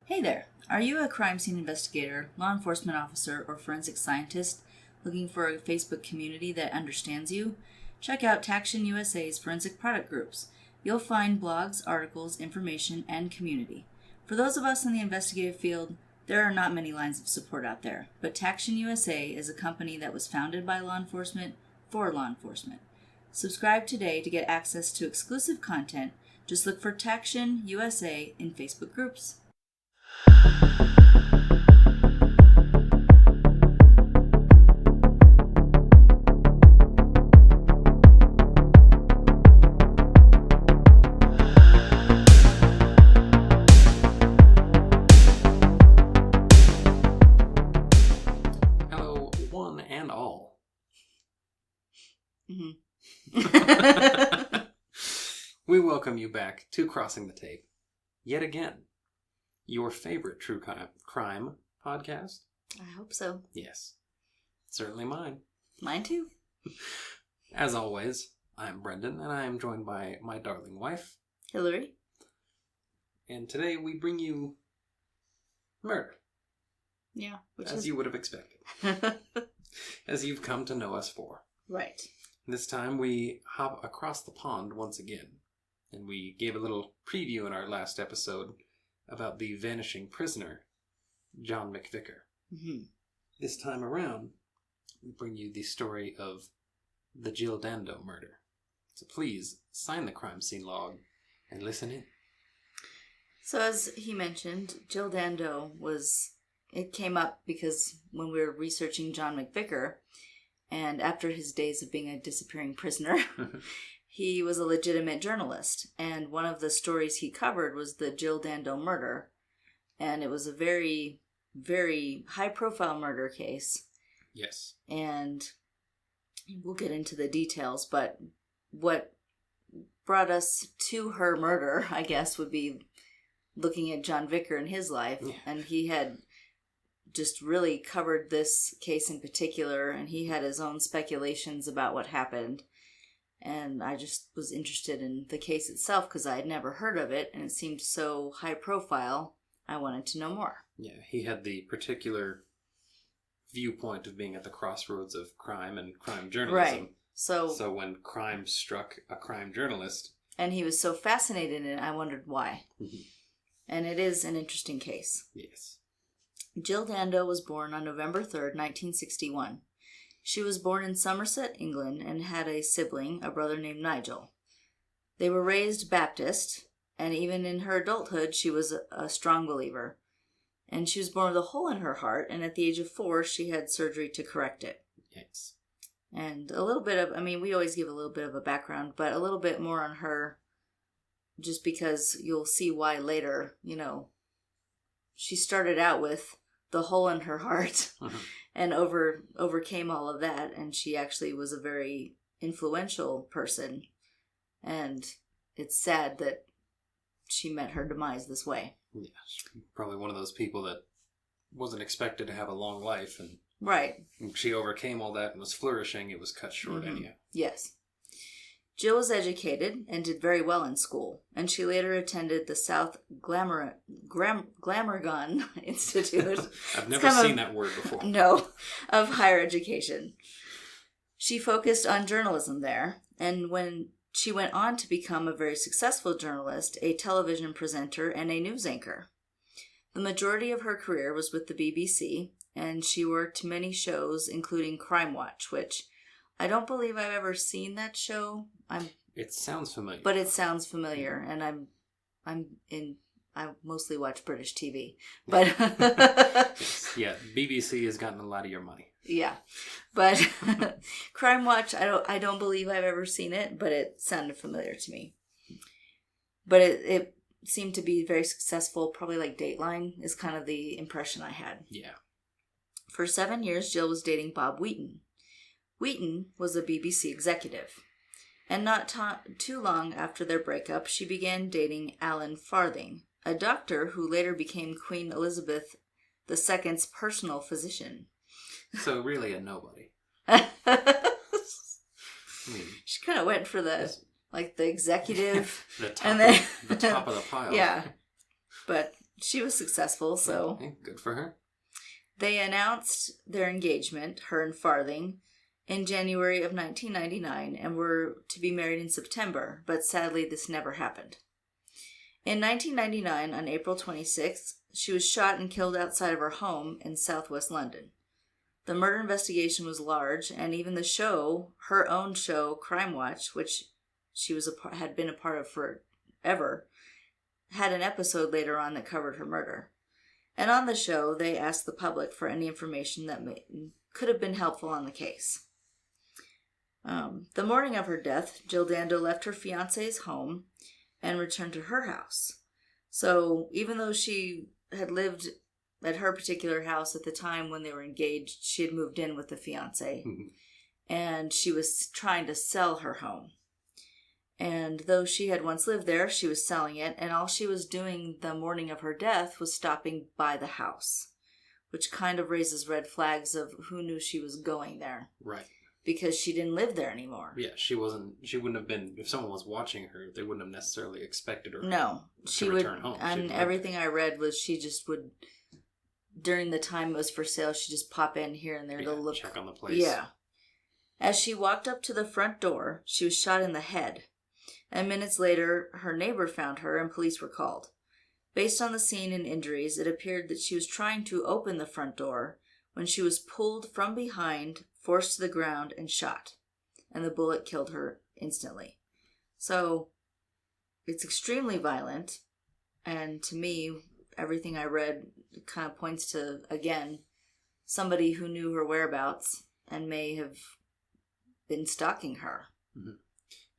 Hey there! Are you a crime scene investigator, law enforcement officer, or forensic scientist looking for a Facebook community that understands you? Check out Taction USA's forensic product groups. You'll find blogs, articles, information, and community. For those of us in the investigative field, there are not many lines of support out there, but Taction USA is a company that was founded by law enforcement for law enforcement. Subscribe today to get access to exclusive content. Just look for Taction USA in Facebook groups. Hello, one and all. We welcome you back to Crossing the Tape, yet again. Your favorite true crime podcast? I hope so. Yes. Certainly mine. Mine too. As always, I'm Brendan, and I am joined by my darling wife, Hillary. And today we bring you murder. Yeah. You would have expected. As you've come to know us for. Right. This time we hop across the pond once again. And we gave a little preview in our last episode about the vanishing prisoner, John McVicker. Mm-hmm. This time around, we bring you the story of the Jill Dando murder. So please, sign the crime scene log and listen in. So as he mentioned, Jill Dando it came up because when we were researching John McVicker, and after his days of being a disappearing prisoner, he was a legitimate journalist. And one of the stories he covered was the Jill Dando murder. And it was a very, very high-profile murder case. Yes. And we'll get into the details, but what brought us to her murder, I guess, would be looking at John Vicker and his life. Yeah. And he had just really covered this case in particular, and he had his own speculations about what happened. And I just was interested in the case itself because I had never heard of it, and it seemed so high profile. I wanted to know more. Yeah, he had the particular viewpoint of being at the crossroads of crime and crime journalism. Right. So when crime struck a crime journalist... And he was so fascinated in it, I wondered why. Mm-hmm. And it is an interesting case. Yes. Jill Dando was born on November 3rd, 1961. She was born in Somerset, England, and had a sibling, a brother named Nigel. They were raised Baptist, and even in her adulthood, she was a strong believer. And she was born with a hole in her heart, and at the age of 4, she had surgery to correct it. Yes. And a little bit of, we always give a little bit of a background, but a little bit more on her, just because you'll see why later, she started out with the hole in her heart. Mm-hmm. And overcame all of that, and she actually was a very influential person. And it's sad that she met her demise this way. Yeah, probably one of those people that wasn't expected to have a long life, and right. When she overcame all that and was flourishing, it was cut short anyhow. Yes. Jill was educated and did very well in school, and she later attended the South Glamorgan Institute. I've never seen that word before. No, of higher education. She focused on journalism there, and when she went on to become a very successful journalist, a television presenter, and a news anchor. The majority of her career was with the BBC, and she worked many shows, including Crime Watch, which I don't believe I've ever seen that show. It sounds familiar. But it sounds familiar, and I mostly watch British TV. But yeah, BBC has gotten a lot of your money. Yeah. But Crime Watch, I don't believe I've ever seen it, but it sounded familiar to me. But it seemed to be very successful, probably like Dateline is kind of the impression I had. Yeah. For 7 years, Jill was dating Bob Wheaton. Wheaton was a BBC executive. And not too long after their breakup, she began dating Alan Farthing, a doctor who later became Queen Elizabeth II's personal physician. So really a nobody. She kind of went for the executive. the top of the pile. Yeah. But she was successful, so... Okay, good for her. They announced their engagement, her and Farthing, in January of 1999 and were to be married in September, but sadly this never happened. In 1999, on April 26th, she was shot and killed outside of her home in southwest London. The murder investigation was large, and even the show, her own show, Crime Watch, which she had been a part of forever, had an episode later on that covered her murder. And on the show, they asked the public for any information that could have been helpful on the case. The morning of her death, Jill Dando left her fiancé's home and returned to her house. So even though she had lived at her particular house at the time when they were engaged, she had moved in with the fiancé. Mm-hmm. And she was trying to sell her home. And though she had once lived there, she was selling it, and all she was doing the morning of her death was stopping by the house, which kind of raises red flags of who knew she was going there. Right. Because she didn't live there anymore. Yeah, she wouldn't have been, if someone was watching her, they wouldn't have necessarily expected her to return home. And everything I read was she just would, during the time it was for sale, she'd just pop in here and there to look. Check on the place. Yeah. As she walked up to the front door, she was shot in the head. And minutes later, her neighbor found her and police were called. Based on the scene and injuries, it appeared that she was trying to open the front door when she was pulled from behind, forced to the ground, and shot. And the bullet killed her instantly. So, it's extremely violent. And to me, everything I read kind of points to, again, somebody who knew her whereabouts and may have been stalking her. Mm-hmm.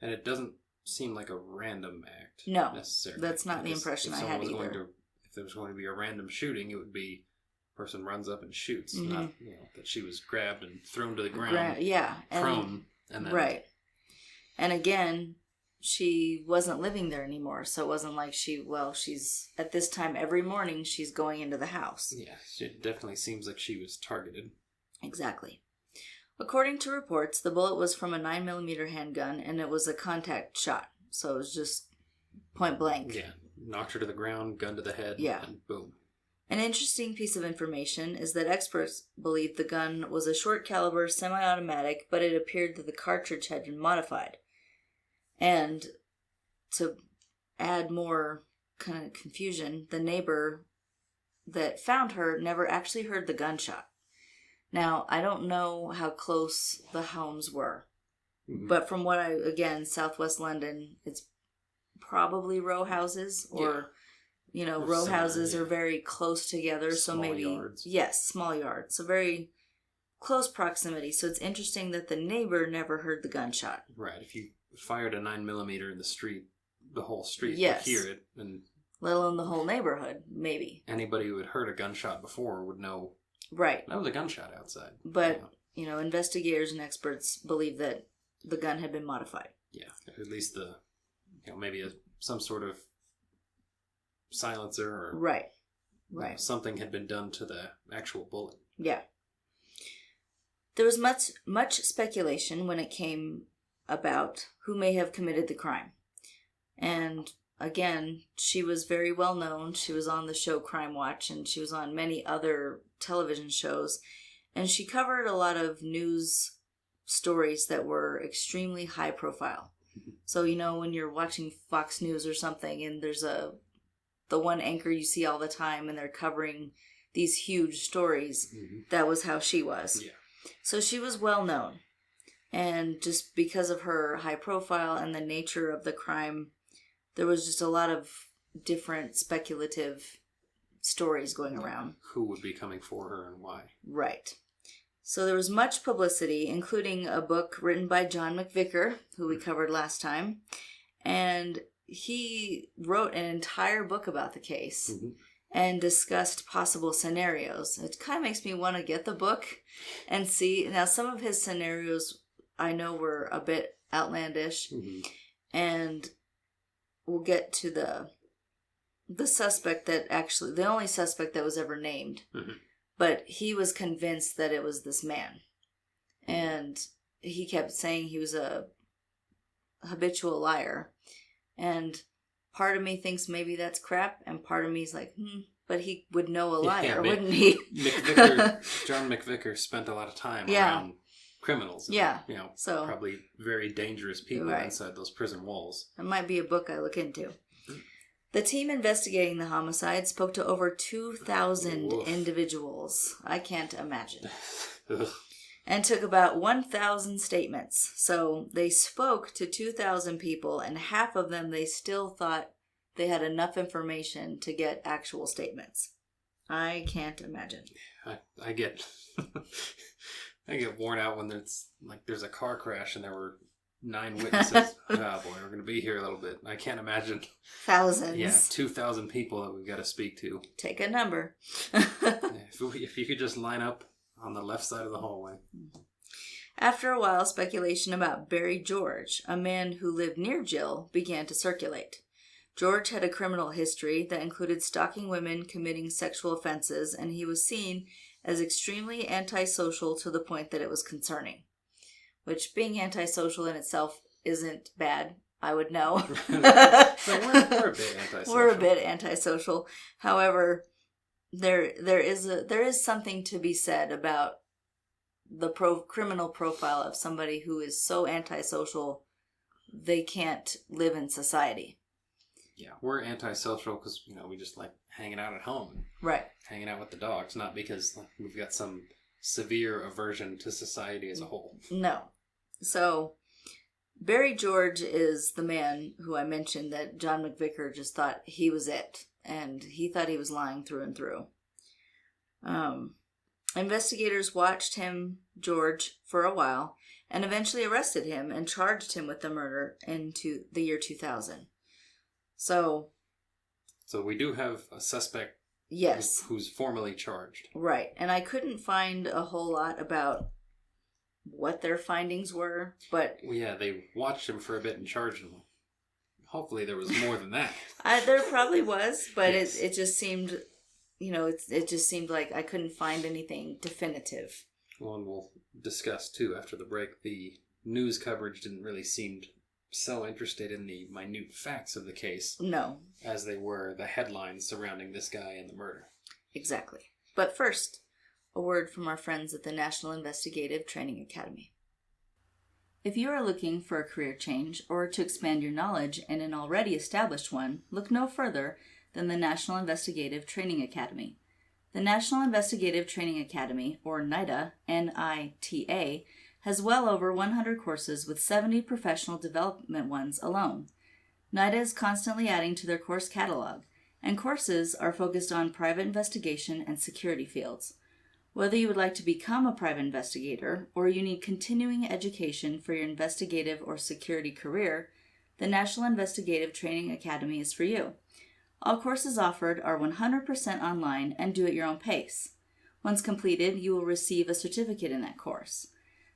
And it doesn't seem like a random act. No, necessarily. That's not the impression I had either. If there was going to be a random shooting, it would be person runs up and shoots, mm-hmm. not that she was grabbed and thrown to the ground. Prone, and then right. And again, she wasn't living there anymore, so it wasn't like she's at this time every morning she's going into the house. Yeah, it definitely seems like she was targeted. Exactly. According to reports, the bullet was from a 9mm handgun, and it was a contact shot, so it was just point blank. Yeah, knocked her to the ground, gun to the head, and boom. An interesting piece of information is that experts believe the gun was a short-caliber semi-automatic, but it appeared that the cartridge had been modified. And to add more kind of confusion, the neighbor that found her never actually heard the gunshot. Now, I don't know how close the homes were, mm-hmm. but from what southwest London, it's probably row houses or... row houses are very close together, so small maybe yards. Yes, small yards, so very close proximity. So it's interesting that the neighbor never heard the gunshot. Right. If you fired a 9mm in the street, the whole street would hear it, and let alone the whole neighborhood, maybe. Anybody who had heard a gunshot before would know. Right. That was a gunshot outside. But investigators and experts believe that the gun had been modified. Yeah, at least maybe some sort of silencer or right something had been done to the actual bullet. Yeah. There was much speculation when it came about who may have committed the crime. And again, she was very well known. She was on the show Crime Watch, and she was on many other television shows, and she covered a lot of news stories that were extremely high profile. Mm-hmm. So when you're watching Fox News or something and there's the one anchor you see all the time and they're covering these huge stories, mm-hmm. that was how she was. Yeah. So she was well known. And just because of her high profile and the nature of the crime, there was just a lot of different speculative stories going around. Who would be coming for her and why. Right. So there was much publicity, including a book written by John McVicker, who we covered last time. And he wrote an entire book about the case, mm-hmm. and discussed possible scenarios. It kind of makes me want to get the book and see. Now, some of his scenarios I know were a bit outlandish, mm-hmm. and we'll get to the suspect that actually, the only suspect that was ever named, mm-hmm. but he was convinced that it was this man. And he kept saying he was a habitual liar. And part of me thinks maybe that's crap, and part of me is like, but he would know a liar, wouldn't he? John McVicker spent a lot of time Yeah. around criminals. And, Yeah. So probably very dangerous people inside those prison walls. It might be a book I look into. The team investigating the homicide spoke to over 2,000 individuals. I can't imagine. And took about 1,000 statements. So they spoke to 2,000 people, and half of them they still thought they had enough information to get actual statements. I can't imagine. I get I get worn out when there's a car crash and there were 9 witnesses. Oh boy, we're going to be here a little bit. I can't imagine. Thousands. Yeah, 2,000 people that we've got to speak to. Take a number. If you could just line up on the left side of the hallway. After a while, speculation about Barry George, a man who lived near Jill, began to circulate. George had a criminal history that included stalking women, committing sexual offenses, and he was seen as extremely antisocial to the point that it was concerning. Which, being antisocial in itself isn't bad, I would know. So we're a bit antisocial. We're a bit antisocial. However, there is something to be said about the criminal profile of somebody who is so antisocial they can't live in society. Yeah, we're antisocial because, we just like hanging out at home. Right. Hanging out with the dogs, not because we've got some severe aversion to society as a whole. No. So, Barry George is the man who I mentioned that John McVicker just thought he was it. And he thought he was lying through and through. Investigators watched him, George, for a while, and eventually arrested him and charged him with the murder into the year 2000. So we do have a suspect. Yes. Who's formally charged. Right. And I couldn't find a whole lot about what their findings were, but... Well, yeah, they watched him for a bit and charged him. Hopefully there was more than that. There probably was, but yes. it just seemed, it just seemed like I couldn't find anything definitive. Well, and we'll discuss, too, after the break, the news coverage didn't really seem so interested in the minute facts of the case. No. As they were the headlines surrounding this guy and the murder. Exactly. But first, a word from our friends at the National Investigative Training Academy. If you are looking for a career change or to expand your knowledge in an already established one, look no further than the National Investigative Training Academy. The National Investigative Training Academy, or NITA, N-I-T-A, has well over 100 courses with 70 professional development ones alone. NITA is constantly adding to their course catalog, and courses are focused on private investigation and security fields. Whether you would like to become a private investigator or you need continuing education for your investigative or security career, the National Investigative Training Academy is for you. All courses offered are 100% online and do at your own pace. Once completed, you will receive a certificate in that course.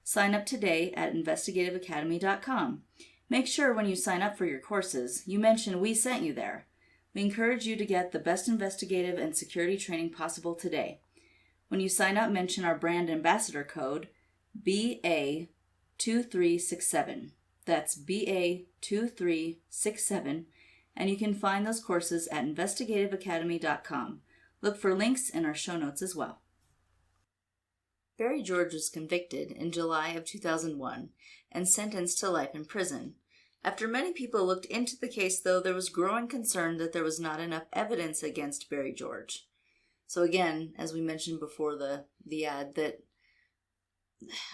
Sign up today at investigativeacademy.com. Make sure when you sign up for your courses, you mention we sent you there. We encourage you to get the best investigative and security training possible today. When you sign up, mention our brand ambassador code, BA2367. That's BA2367, and you can find those courses at investigativeacademy.com. Look for links in our show notes as well. Barry George was convicted in July of 2001 and sentenced to life in prison. After many people looked into the case, though, there was growing concern that there was not enough evidence against Barry George. So again, as we mentioned before the ad, that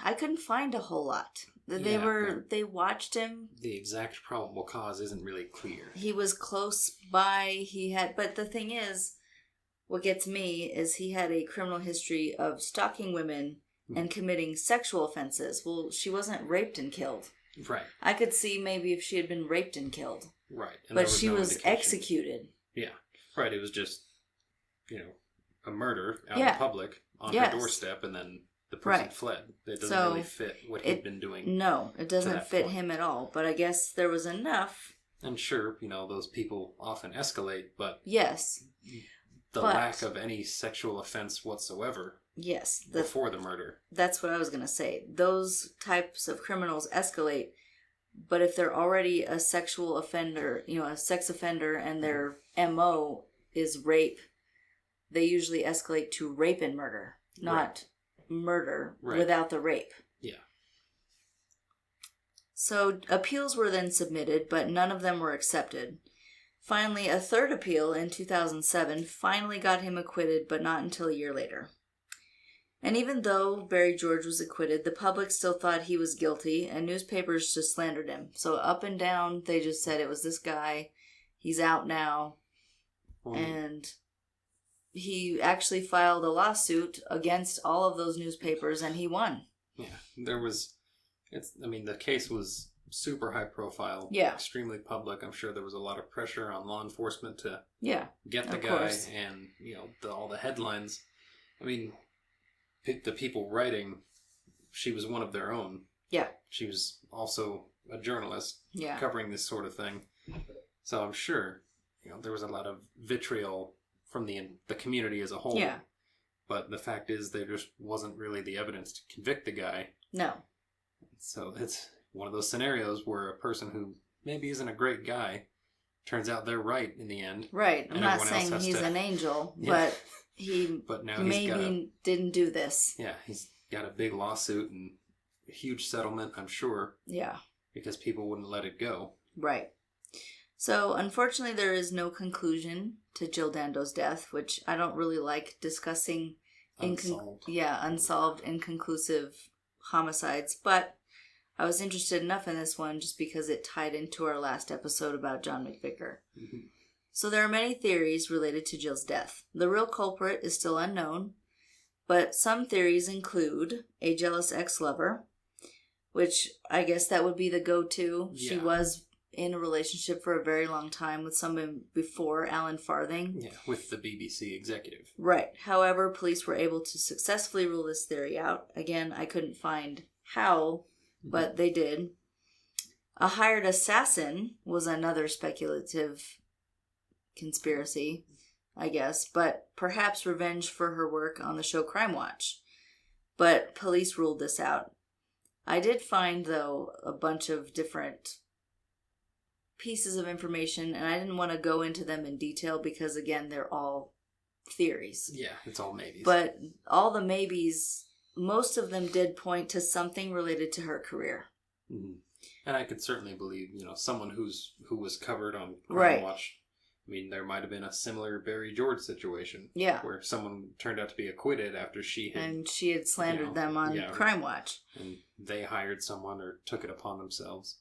I couldn't find a whole lot. They watched him. The exact probable cause isn't really clear. He was close by. But the thing is, what gets me is he had a criminal history of stalking women and committing sexual offenses. Well, she wasn't raped and killed. Right. I could see maybe if she had been raped and killed. Right. And but she was executed. Yeah. Right. It was just, a murder out in public on her doorstep, and then the person fled. It doesn't really fit what he'd been doing. No, it doesn't fit him at all. But I guess there was enough. And sure, those people often escalate, but... Yes. The lack of any sexual offense whatsoever. Yes. Before the murder. That's what I was going to say. Those types of criminals escalate But if they're already a sexual offender, a sex offender, and their MO is rape, they usually escalate to rape and murder, not murder without the rape. Yeah. So appeals were then submitted, but none of them were accepted. Finally, a third appeal in 2007 finally got him acquitted, but not until a year later. And even though Barry George was acquitted, the public still thought he was guilty, and newspapers just slandered him. So up and down, they just said it was this guy. He's out now. And he actually filed a lawsuit against all of those newspapers, and he won. Yeah, the case was super high profile. Yeah. Extremely public. I'm sure there was a lot of pressure on law enforcement to get the guy, course. and all the headlines. I mean, the people writing, she was one of their own. Yeah. She was also a journalist covering this sort of thing. So I'm sure, there was a lot of vitriol from the community as a whole. Yeah. But the fact is, there just wasn't really the evidence to convict the guy. No. So it's one of those scenarios where a person who maybe isn't a great guy turns out they're right in the end. Right. I'm not saying he's an angel, but but now maybe didn't do this. Yeah, he's got a big lawsuit and a huge settlement, I'm sure. Yeah. Because people wouldn't let it go. Right. So, unfortunately, there is no conclusion to Jill Dando's death, which I don't really like discussing. Unsolved, inconclusive homicides. But I was interested enough in this one just because it tied into our last episode about John McVicker. Mm-hmm. So there are many theories related to Jill's death. The real culprit is still unknown, but some theories include a jealous ex-lover, which I guess that would be the go-to. Yeah. She was in a relationship for a very long time with someone before Alan Farthing. Yeah, with the BBC executive. Right. However, police were able to successfully rule this theory out. Again, I couldn't find how, but they did. A hired assassin was another speculative conspiracy, I guess, but perhaps revenge for her work on the show Crime Watch. But police ruled this out. I did find, though, a bunch of different pieces of information, and I didn't want to go into them in detail because, again, they're all theories. Yeah, it's all maybes. But all the maybes, most of them did point to something related to her career. Mm-hmm. And I could certainly believe, someone who was covered on Crime Watch. I mean, there might have been a similar Barry George situation. Yeah. Where someone turned out to be acquitted after she had slandered them on Crime Watch. And they hired someone or took it upon themselves.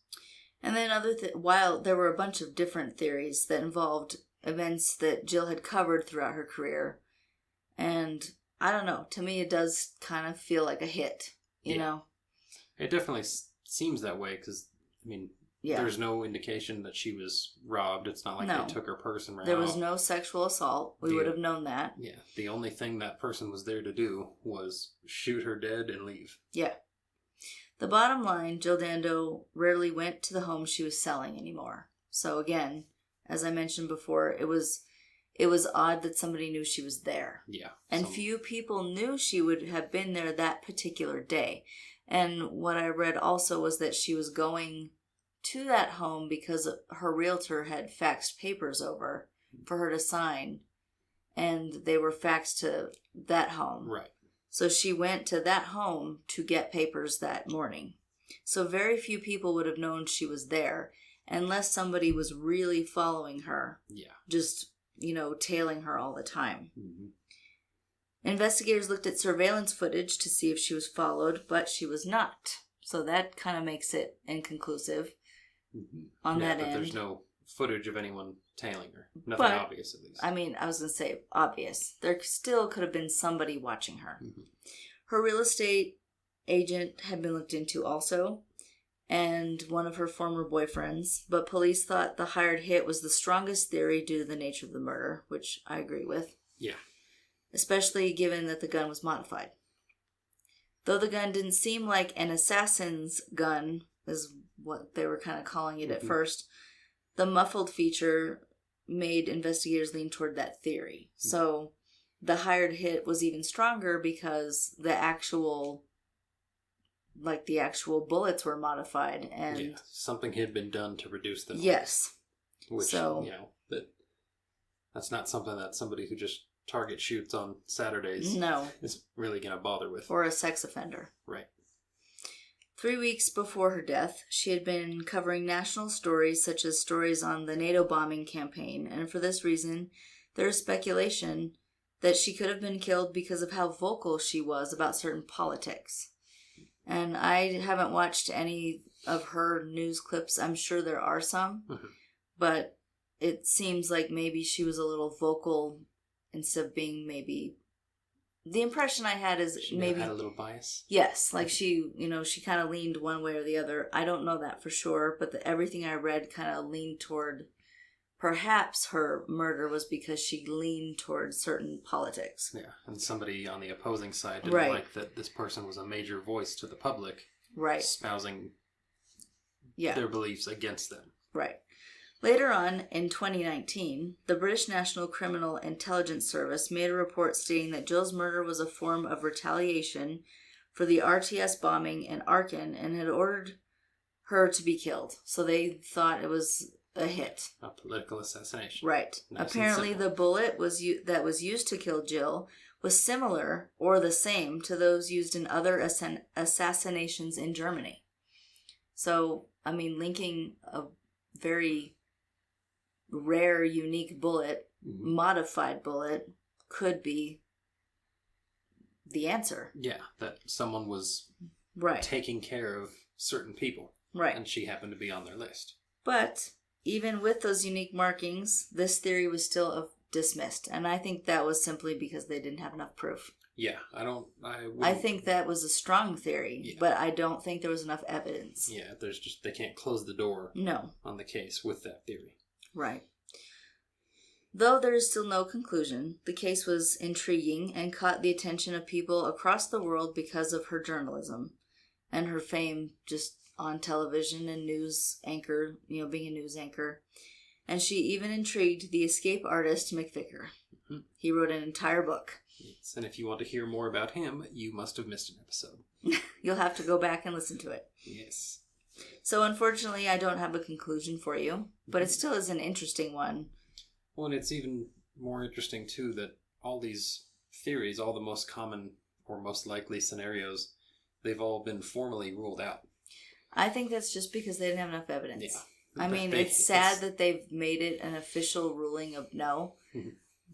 And then while there were a bunch of different theories that involved events that Jill had covered throughout her career. And I don't know, to me it does kind of feel like a hit, you know? It definitely seems that way because, there's no indication that she was robbed. It's not like they took her purse and ran off. There was no sexual assault. We would have known that. Yeah. The only thing that person was there to do was shoot her dead and leave. Yeah. The bottom line, Jill Dando rarely went to the home she was selling anymore. So again, as I mentioned before, it was odd that somebody knew she was there. Yeah. And few people knew she would have been there that particular day. And what I read also was that she was going to that home because her realtor had faxed papers over for her to sign, and they were faxed to that home. Right. So she went to that home to get papers that morning. So very few people would have known she was there unless somebody was really following her. Yeah. Just, tailing her all the time. Mm-hmm. Investigators looked at surveillance footage to see if she was followed, but she was not. So that kind of makes it inconclusive. Mm-hmm. On that end. There's no footage of anyone tailing her. Nothing obvious, at least. I was going to say obvious. There still could have been somebody watching her. Mm-hmm. Her real estate agent had been looked into also, and one of her former boyfriends, but police thought the hired hit was the strongest theory due to the nature of the murder, which I agree with. Yeah. Especially given that the gun was modified. Though the gun didn't seem like an assassin's gun, is what they were kind of calling it at first, the muffled feature made investigators lean toward that theory. Mm-hmm. So the hired hit was even stronger because the actual like the actual bullets were modified, and something had been done to reduce the noise. Yes. Which, that's not something that somebody who just target shoots on Saturdays is really going to bother with. Or a sex offender. Right. 3 weeks before her death, she had been covering national stories such as stories on the NATO bombing campaign, and for this reason, there is speculation that she could have been killed because of how vocal she was about certain politics. And I haven't watched any of her news clips. I'm sure there are some, but it seems like maybe she was a little vocal instead of being maybe... The impression I had is she maybe... had a little bias? Yes, like she kind of leaned one way or the other. I don't know that for sure, but everything I read kind of leaned toward... Perhaps her murder was because she leaned towards certain politics. Yeah, and somebody on the opposing side didn't like that this person was a major voice to the public. Right. Espousing their beliefs against them. Right. Later on, in 2019, the British National Criminal Intelligence Service made a report stating that Jill's murder was a form of retaliation for the RTS bombing in Aachen and had ordered her to be killed. So they thought it was a hit. A political assassination. Right. Nice. Apparently the bullet that was used to kill Jill was similar or the same to those used in other assassinations in Germany. So, I mean, linking a very rare, unique bullet, modified bullet, could be the answer. Yeah, that someone was taking care of certain people. Right. And she happened to be on their list. But even with those unique markings, this theory was still dismissed. And I think that was simply because they didn't have enough proof. Yeah, I think that was a strong theory, but I don't think there was enough evidence. Yeah, they can't close the door on the case with that theory. Right. Though there is still no conclusion, the case was intriguing and caught the attention of people across the world because of her journalism and her fame just on television and news anchor, being a news anchor. And she even intrigued the escape artist McVicker. Mm-hmm. He wrote an entire book. Yes, and if you want to hear more about him, you must have missed an episode. You'll have to go back and listen to it. Yes. So unfortunately, I don't have a conclusion for you, but it still is an interesting one. Well, and it's even more interesting, too, that all these theories, all the most common or most likely scenarios, they've all been formally ruled out. I think that's just because they didn't have enough evidence. Yeah. I mean, it's sad that they've made it an official ruling of no,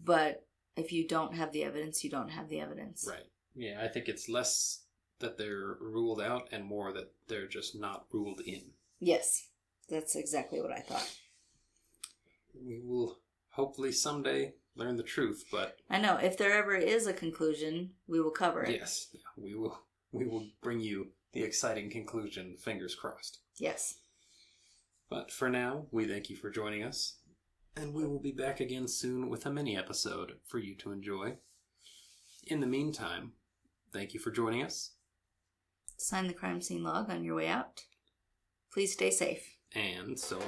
but if you don't have the evidence, you don't have the evidence. Right. Yeah, I think it's less that they're ruled out and more that they're just not ruled in. Yes, that's exactly what I thought. We will hopefully someday learn the truth, but... I know, if there ever is a conclusion, we will cover it. Yes, we will bring you the exciting conclusion, fingers crossed. Yes. But for now, we thank you for joining us, and we will be back again soon with a mini episode for you to enjoy. In the meantime, thank you for joining us. Sign the crime scene log on your way out. Please stay safe. And so...